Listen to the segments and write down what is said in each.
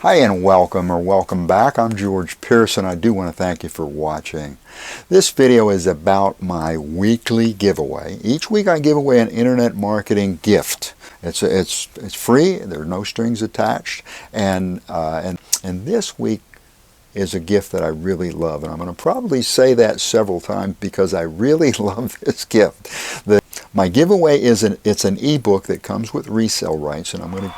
Hi and welcome back. I'm George Pearson. I do want to thank you for watching. This video is about my weekly giveaway. Each week I give away an internet marketing gift. It's free. There are no strings attached. And this week is a gift that I really love. And I'm going to probably say that several times because I really love this gift. My giveaway is it's an ebook that comes with resale rights, and I'm going to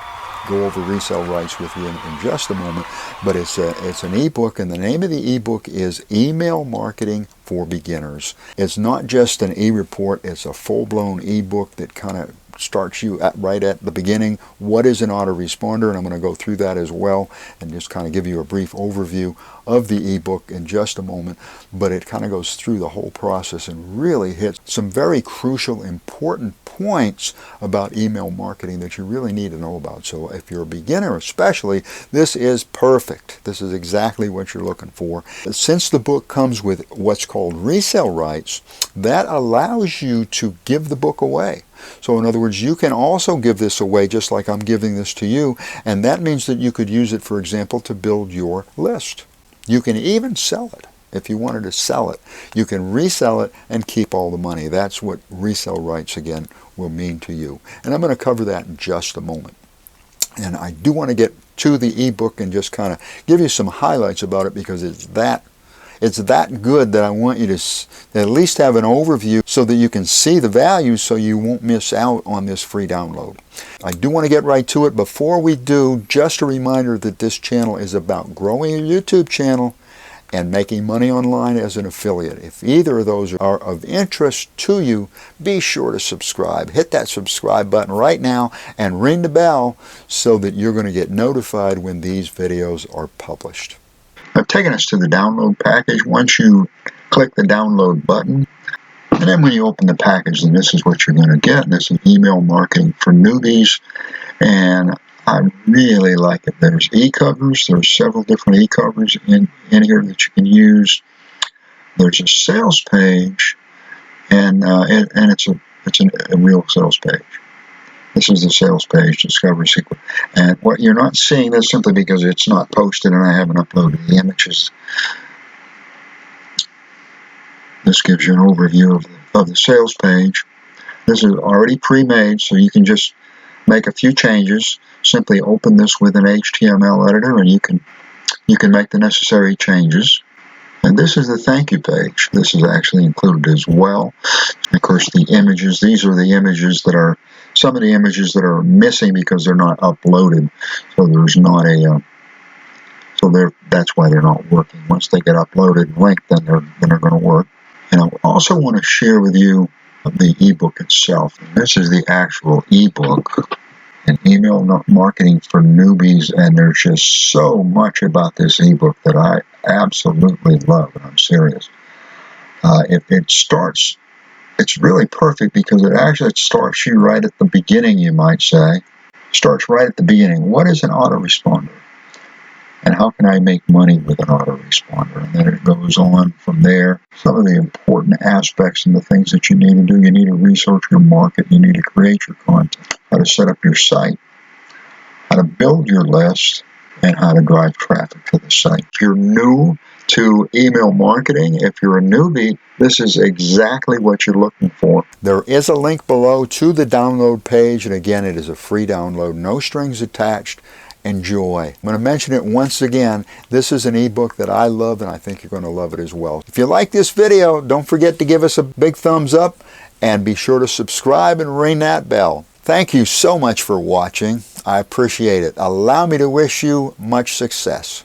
go over resale rights with you in just a moment, but it's an ebook, and the name of the ebook is Email Marketing for Beginners. It's not just an e-report, it's a full-blown ebook that kind of starts you right at the beginning. What is an autoresponder? And I'm going to go through that as well and just kind of give you a brief overview of the ebook in just a moment. But it kind of goes through the whole process and really hits some very crucial, important points about email marketing that you really need to know about. So if you're a beginner especially, this is perfect. This is exactly what you're looking for. Since the book comes with what's called resale rights, that allows you to give the book away. So in other words, you can also give this away just like I'm giving this to you, and that means that you could use it, for example, to build your list. You can even sell it. If you wanted to sell it, you can resell it and keep all the money. That's what resale rights, again, will mean to you. And I'm going to cover that in just a moment. And I do want to get to the ebook and just kind of give you some highlights about it because it's that good that I want you to at least have an overview so that you can see the value so you won't miss out on this free download. I do want to get right to it. Before we do, just a reminder that this channel is about growing your YouTube channel and making money online as an affiliate. If either of those are of interest to you, be sure to subscribe. Hit that subscribe button right now and ring the bell so that you're going to get notified when these videos are published. I've taken us to the download package. Once you click the download button, and then when you open the package, then this is what you're going to get. This is email marketing for newbies, and I really like it. There's e-covers. There's several different e-covers in here that you can use. There's a sales page, and it's a real sales page. This is the sales page, Discovery Secret. And what you're not seeing this simply because it's not posted and I haven't uploaded the images. This gives you an overview of the sales page. This is already pre-made, so you can just make a few changes. Simply open this with an HTML editor and you can make the necessary changes. And this is the thank you page. This is actually included as well. Of course, the images, these are the images that are, some of the images that are missing because they're not uploaded. So there's not that's why they're not working. Once they get uploaded and linked, then they're going to work. And I also want to share with you the ebook itself. And this is the actual ebook. And email marketing for newbies, and there's just so much about this ebook that I absolutely love, and I'm serious. It's really perfect because it starts you right at the beginning, you might say. Starts right at the beginning. What is an autoresponder? And how can I make money with an autoresponder? And then it goes on from there. Some of the important aspects and the things that you need to do. You need to research your market. You need to create your content. How to set up your site. How to build your list. And how to drive traffic to the site. If you're new to email marketing, if you're a newbie, this is exactly what you're looking for. There is a link below to the download page. And again, it is a free download. No strings attached. Enjoy. I'm going to mention it once again. This is an ebook that I love, and I think you're going to love it as well. If you like this video, don't forget to give us a big thumbs up, and be sure to subscribe and ring that bell. Thank you so much for watching. I appreciate it. Allow me to wish you much success.